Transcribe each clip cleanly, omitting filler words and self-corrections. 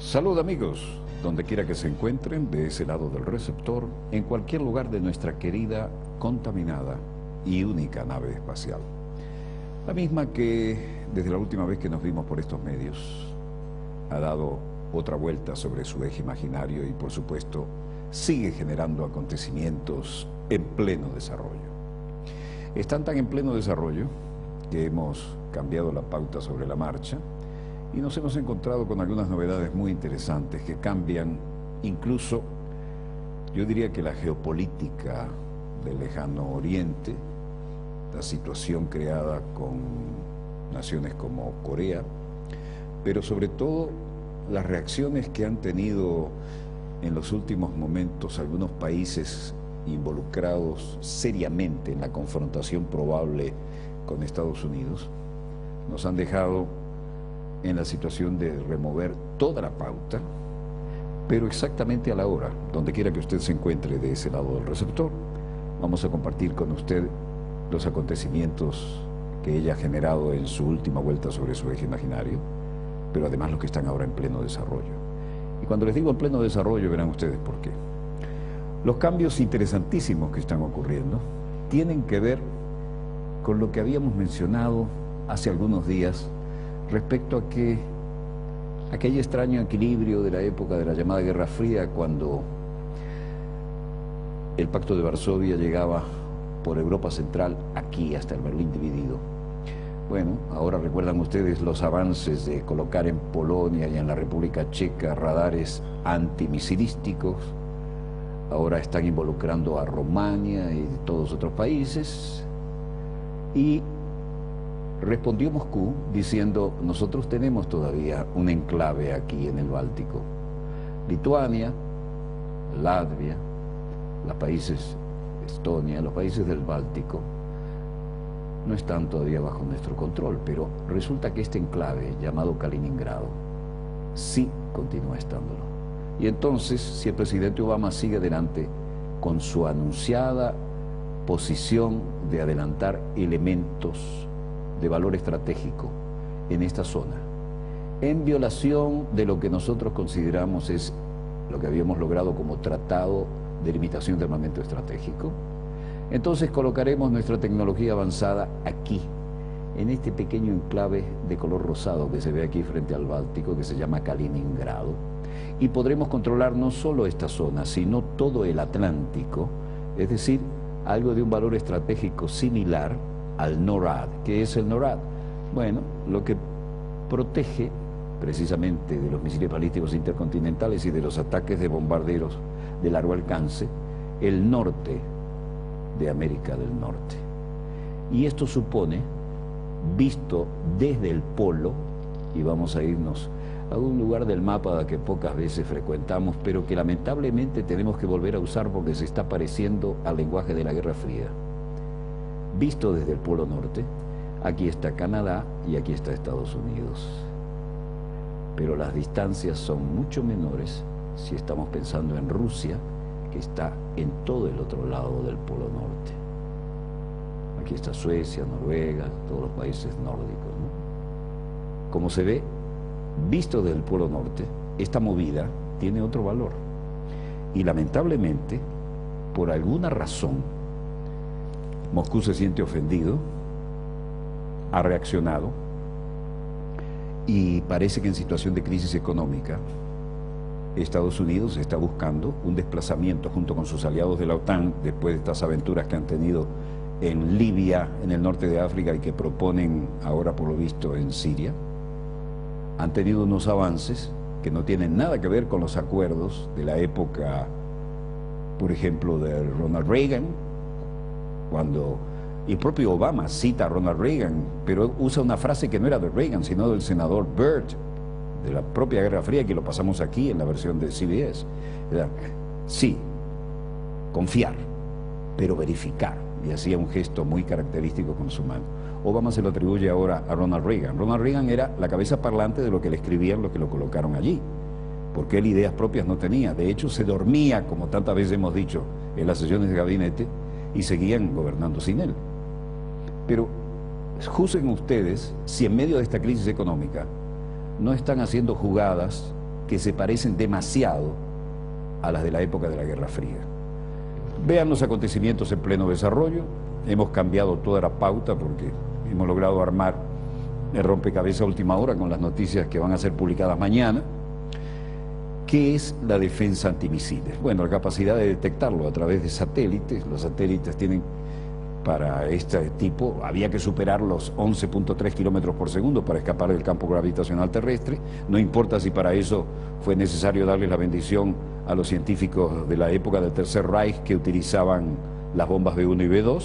Salud amigos, donde quiera que se encuentren, de ese lado del receptor, en cualquier lugar de nuestra querida, contaminada y única nave espacial. La misma que, desde la última vez que nos vimos por estos medios, ha dado otra vuelta sobre su eje imaginario y, por supuesto, sigue generando acontecimientos en pleno desarrollo. Están tan en pleno desarrollo que hemos cambiado la pauta sobre la marcha y nos hemos encontrado con algunas novedades muy interesantes que cambian incluso, yo diría que la geopolítica del lejano oriente, la situación creada con naciones como Corea, pero sobre todo las reacciones que han tenido en los últimos momentos algunos países involucrados seriamente en la confrontación probable con Estados Unidos, nos han dejado en la situación de remover toda la pauta, pero exactamente a la hora, donde quiera que usted se encuentre de ese lado del receptor, vamos a compartir con usted los acontecimientos que ella ha generado en su última vuelta sobre su eje imaginario, pero además los que están ahora en pleno desarrollo. Y cuando les digo en pleno desarrollo, verán ustedes por qué. Los cambios interesantísimos que están ocurriendo tienen que ver con lo que habíamos mencionado hace algunos días respecto a que aquel extraño equilibrio de la época de la llamada Guerra Fría, cuando el Pacto de Varsovia llegaba por Europa Central aquí hasta el Berlín dividido. Bueno, ahora recuerdan ustedes los avances de colocar en Polonia y en la República Checa radares antimisilísticos. Ahora están involucrando a Rumania y todos otros países. Y respondió Moscú diciendo: nosotros tenemos todavía un enclave aquí en el Báltico. Lituania, Latvia, los países, Estonia, los países del Báltico, no están todavía bajo nuestro control, pero resulta que este enclave llamado Kaliningrado sí continúa estándolo. Y entonces, si el presidente Obama sigue adelante con su anunciada posición de adelantar elementos de valor estratégico en esta zona, en violación de lo que nosotros consideramos es lo que habíamos logrado como tratado de limitación de armamento estratégico, entonces colocaremos nuestra tecnología avanzada aquí, en este pequeño enclave de color rosado que se ve aquí frente al Báltico, que se llama Kaliningrado, y podremos controlar no solo esta zona, sino todo el Atlántico, es decir, algo de un valor estratégico similar al NORAD. ¿Qué es el NORAD? Bueno, lo que protege precisamente de los misiles balísticos intercontinentales y de los ataques de bombarderos de largo alcance, el norte de América del Norte. Y esto supone, visto desde el polo, y vamos a irnos a un lugar del mapa que pocas veces frecuentamos, pero que lamentablemente tenemos que volver a usar porque se está pareciendo al lenguaje de la Guerra Fría. Visto desde el Polo Norte, aquí está Canadá y aquí está Estados Unidos. Pero las distancias son mucho menores si estamos pensando en Rusia, que está en todo el otro lado del Polo Norte. Aquí está Suecia, Noruega, todos los países nórdicos, ¿no? Como se ve, visto desde el Polo Norte, esta movida tiene otro valor. Y lamentablemente, por alguna razón, Moscú se siente ofendido, ha reaccionado y parece que en situación de crisis económica Estados Unidos está buscando un desplazamiento junto con sus aliados de la OTAN después de estas aventuras que han tenido en Libia, en el norte de África y que proponen ahora por lo visto en Siria. Han tenido unos avances que no tienen nada que ver con los acuerdos de la época, por ejemplo, de Ronald Reagan, cuando el propio Obama cita a Ronald Reagan, pero usa una frase que no era de Reagan, sino del senador Byrd, de la propia Guerra Fría, que lo pasamos aquí en la versión de CBS. Sí, confiar, pero verificar. Y hacía un gesto muy característico con su mano. Obama se lo atribuye ahora a Ronald Reagan. Ronald Reagan era la cabeza parlante de lo que le escribían los que lo colocaron allí, porque él ideas propias no tenía. De hecho, se dormía, como tantas veces hemos dicho, en las sesiones de gabinete, y seguían gobernando sin él. Pero juzguen ustedes si en medio de esta crisis económica no están haciendo jugadas que se parecen demasiado a las de la época de la Guerra Fría. Vean los acontecimientos en pleno desarrollo. Hemos cambiado toda la pauta porque hemos logrado armar el rompecabezas a última hora con las noticias que van a ser publicadas mañana. ¿Qué es la defensa antimisiles? Bueno, la capacidad de detectarlo a través de satélites. Los satélites tienen, para este tipo, había que superar los 11.3 kilómetros por segundo para escapar del campo gravitacional terrestre. No importa si para eso fue necesario darle la bendición a los científicos de la época del Tercer Reich que utilizaban las bombas B1 y B2,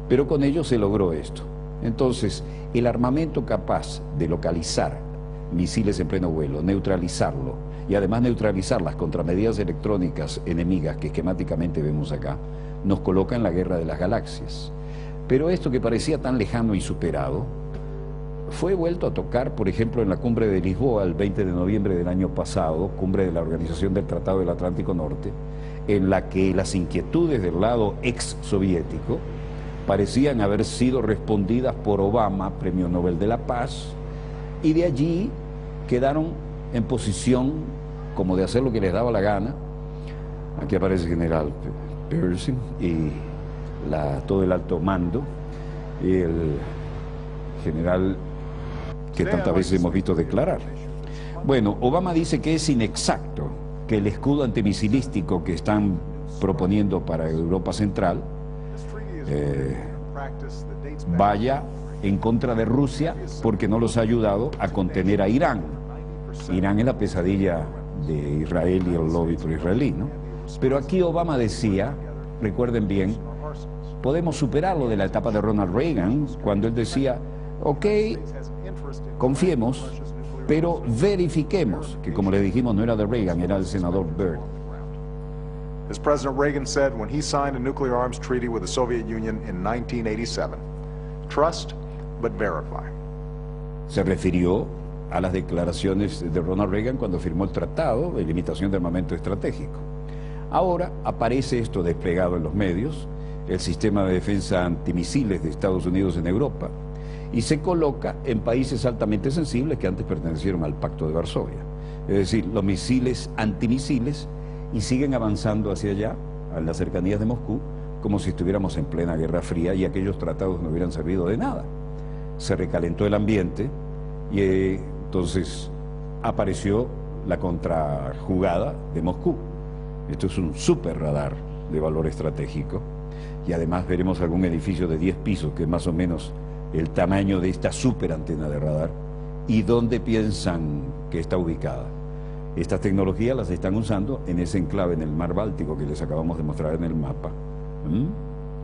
pero con ello se logró esto. Entonces, el armamento capaz de localizar misiles en pleno vuelo, neutralizarlo, y además neutralizar las contramedidas electrónicas enemigas que esquemáticamente vemos acá, nos coloca en la guerra de las galaxias. Pero esto que parecía tan lejano y superado, fue vuelto a tocar, por ejemplo, en la cumbre de Lisboa, el 20 de noviembre del año pasado, cumbre de la Organización del Tratado del Atlántico Norte, en la que las inquietudes del lado ex-soviético parecían haber sido respondidas por Obama, Premio Nobel de la Paz, y de allí quedaron en posición como de hacer lo que les daba la gana. Aquí aparece el general Pershing y todo el alto mando, y el general que tantas veces hemos visto declarar. Bueno, Obama dice que es inexacto que el escudo antimisilístico que están proponiendo para Europa Central vaya en contra de Rusia porque no los ha ayudado a contener a Irán. Irán es la pesadilla de Israel y el lobby pro-israelí, ¿no? Pero aquí Obama decía, recuerden bien, podemos superarlo de la etapa de Ronald Reagan, cuando él decía, ok, confiemos, pero verifiquemos, que como le dijimos no era de Reagan, era del senador Byrd. As President Reagan said when he signed a nuclear arms treaty with the Soviet Union in 1987, trust but verify. Se refirió a las declaraciones de Ronald Reagan cuando firmó el Tratado de Limitación de Armamento Estratégico. Ahora aparece esto desplegado en los medios, el sistema de defensa antimisiles de Estados Unidos en Europa, y se coloca en países altamente sensibles que antes pertenecieron al Pacto de Varsovia. Es decir, los misiles antimisiles, y siguen avanzando hacia allá, a las cercanías de Moscú, como si estuviéramos en plena Guerra Fría y aquellos tratados no hubieran servido de nada. Se recalentó el ambiente y entonces apareció la contrajugada de Moscú. Esto es un super radar de valor estratégico, y además veremos algún edificio de 10 pisos, que es más o menos el tamaño de esta super antena de radar, y dónde piensan que está ubicada. Estas tecnologías las están usando en ese enclave en el mar Báltico que les acabamos de mostrar en el mapa.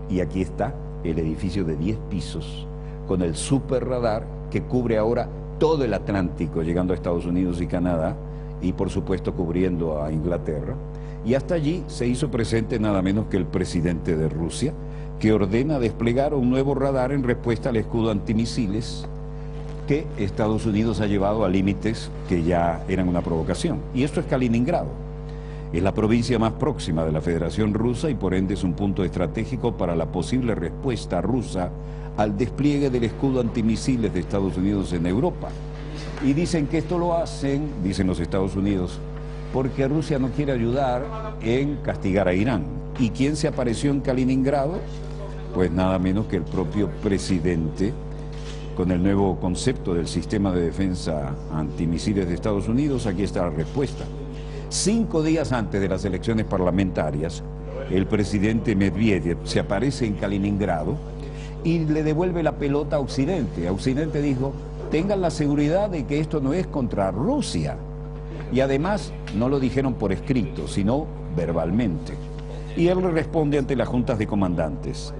Y aquí está el edificio de 10 pisos con el super radar que cubre ahora todo el Atlántico, llegando a Estados Unidos y Canadá, y por supuesto cubriendo a Inglaterra. Y hasta allí se hizo presente nada menos que el presidente de Rusia, que ordena desplegar un nuevo radar en respuesta al escudo antimisiles que Estados Unidos ha llevado a límites que ya eran una provocación. Y esto es Kaliningrado. Es la provincia más próxima de la Federación Rusa y por ende es un punto estratégico para la posible respuesta rusa al despliegue del escudo antimisiles de Estados Unidos en Europa. Y dicen que esto lo hacen, dicen los Estados Unidos, porque Rusia no quiere ayudar en castigar a Irán. ¿Y quién se apareció en Kaliningrado? Pues nada menos que el propio presidente, con el nuevo concepto del sistema de defensa antimisiles de Estados Unidos. Aquí está la respuesta. 5 días antes de las elecciones parlamentarias, el presidente Medvedev se aparece en Kaliningrado y le devuelve la pelota a Occidente. A Occidente dijo, tengan la seguridad de que esto no es contra Rusia. Y además no lo dijeron por escrito, sino verbalmente. Y él le responde ante las juntas de comandantes.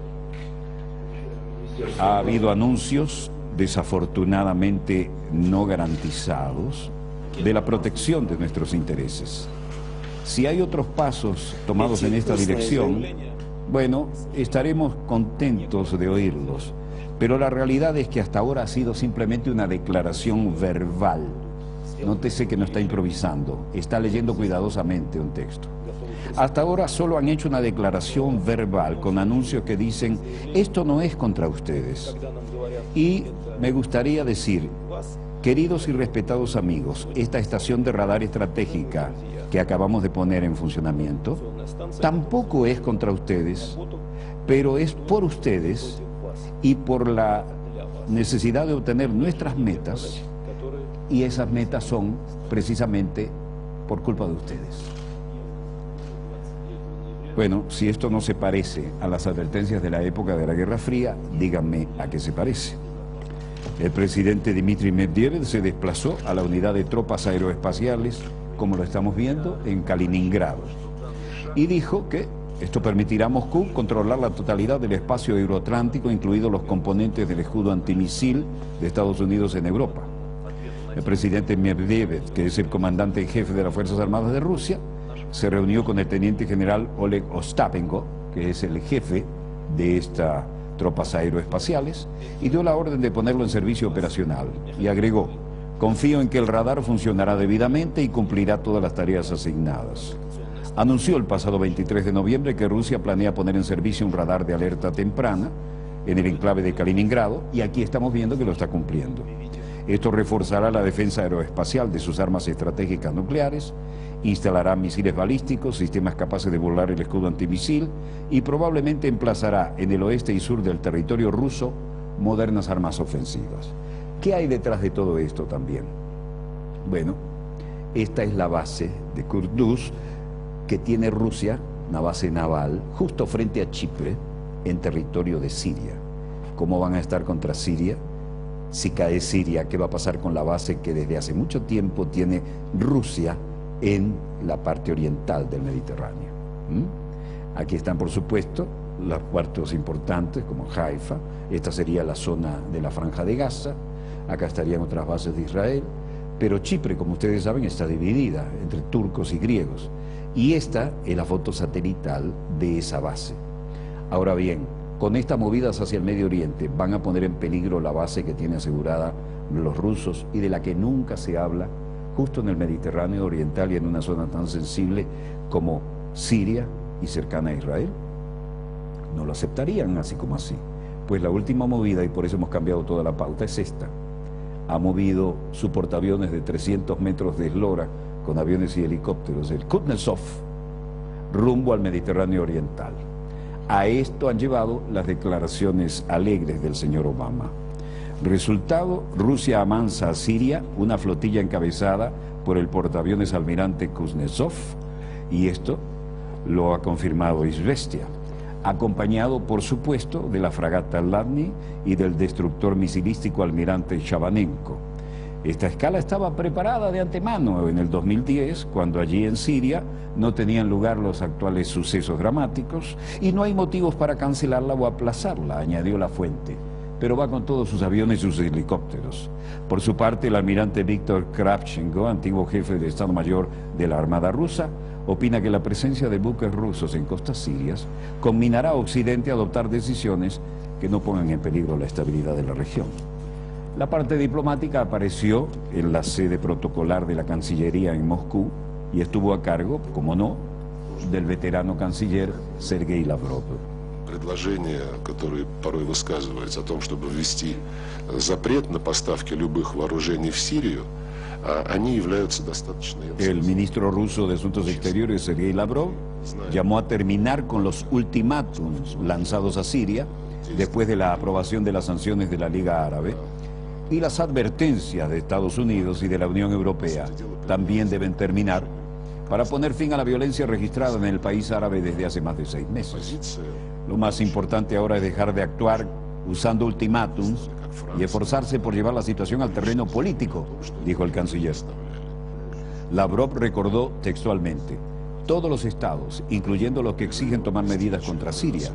Ha habido anuncios desafortunadamente no garantizados de la protección de nuestros intereses. Si hay otros pasos tomados en esta dirección, bueno, estaremos contentos de oírlos, pero la realidad es que hasta ahora ha sido simplemente una declaración verbal. Nótese que no está improvisando, está leyendo cuidadosamente un texto. Hasta ahora solo han hecho una declaración verbal con anuncios que dicen, esto no es contra ustedes. Y me gustaría decir, queridos y respetados amigos, esta estación de radar estratégica que acabamos de poner en funcionamiento, tampoco es contra ustedes, pero es por ustedes y por la necesidad de obtener nuestras metas, y esas metas son precisamente por culpa de ustedes. Bueno, si esto no se parece a las advertencias de la época de la Guerra Fría, díganme a qué se parece. El presidente Dmitry Medvedev se desplazó a la unidad de tropas aeroespaciales, como lo estamos viendo, en Kaliningrado, y dijo que esto permitirá a Moscú controlar la totalidad del espacio euroatlántico, incluidos los componentes del escudo antimisil de Estados Unidos en Europa. El presidente Medvedev, que es el comandante en jefe de las Fuerzas Armadas de Rusia, se reunió con el teniente general Oleg Ostapenko, que es el jefe de estas tropas aeroespaciales, y dio la orden de ponerlo en servicio operacional. Y agregó, confío en que el radar funcionará debidamente y cumplirá todas las tareas asignadas. Anunció el pasado 23 de noviembre que Rusia planea poner en servicio un radar de alerta temprana en el enclave de Kaliningrado, y aquí estamos viendo que lo está cumpliendo. Esto reforzará la defensa aeroespacial de sus armas estratégicas nucleares, instalará misiles balísticos, sistemas capaces de volar el escudo antimisil, y probablemente emplazará en el oeste y sur del territorio ruso modernas armas ofensivas. ¿Qué hay detrás de todo esto también? Bueno, esta es la base de Kurduz que tiene Rusia, una base naval, justo frente a Chipre, en territorio de Siria. ¿Cómo van a estar contra Siria? Si cae Siria, ¿qué va a pasar con la base que desde hace mucho tiempo tiene Rusia en la parte oriental del Mediterráneo? Aquí están, por supuesto, los puertos importantes como Haifa. Esta sería la zona de la Franja de Gaza. Acá estarían otras bases de Israel. Pero Chipre, como ustedes saben, está dividida entre turcos y griegos. Y esta es la foto satelital de esa base. Ahora bien, con estas movidas hacia el Medio Oriente van a poner en peligro la base que tienen asegurada los rusos y de la que nunca se habla, justo en el Mediterráneo oriental y en una zona tan sensible como Siria y cercana a Israel. No lo aceptarían así como así. Pues la última movida, y por eso hemos cambiado toda la pauta, es esta. Ha movido su portaaviones de 300 metros de eslora con aviones y helicópteros, el Kuznetsov, rumbo al Mediterráneo oriental. A esto han llevado las declaraciones alegres del señor Obama. Resultado, Rusia amansa a Siria una flotilla encabezada por el portaaviones almirante Kuznetsov, y esto lo ha confirmado Izvestia, acompañado por supuesto de la fragata Ladny y del destructor misilístico almirante Shabanenko. Esta escala estaba preparada de antemano en el 2010, cuando allí en Siria no tenían lugar los actuales sucesos dramáticos y no hay motivos para cancelarla o aplazarla, añadió la fuente, pero va con todos sus aviones y sus helicópteros. Por su parte, el almirante Víctor Kravchenko, antiguo jefe de Estado Mayor de la Armada rusa, opina que la presencia de buques rusos en costas sirias conminará a Occidente a adoptar decisiones que no pongan en peligro la estabilidad de la región. La parte diplomática apareció en la sede protocolar de la Cancillería en Moscú y estuvo a cargo, como no, del veterano canciller Sergei Lavrov. Предложения, которые порой высказываются о том, чтобы ввести запрет на поставки любых вооружений в Сирию, они являются достаточно... El ministro ruso de Asuntos Exteriores, Sergei Lavrov, llamó a terminar con los ultimátums lanzados a Siria después de la aprobación de las sanciones de la Liga Árabe, y las advertencias de Estados Unidos y de la Unión Europea también deben terminar para poner fin a la violencia registrada en el país árabe desde hace más de 6 meses. Lo más importante ahora es dejar de actuar usando ultimátums y esforzarse por llevar la situación al terreno político, dijo el canciller. Lavrov recordó textualmente: todos los estados, incluyendo los que exigen tomar medidas contra Siria,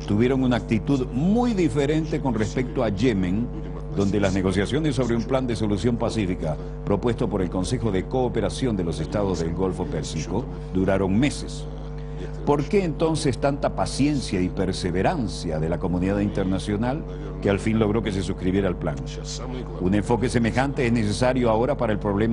tuvieron una actitud muy diferente con respecto a Yemen, donde las negociaciones sobre un plan de solución pacífica propuesto por el Consejo de Cooperación de los Estados del Golfo Pérsico duraron meses. ¿Por qué entonces tanta paciencia y perseverancia de la comunidad internacional que al fin logró que se suscribiera el plan? Un enfoque semejante es necesario ahora para el problema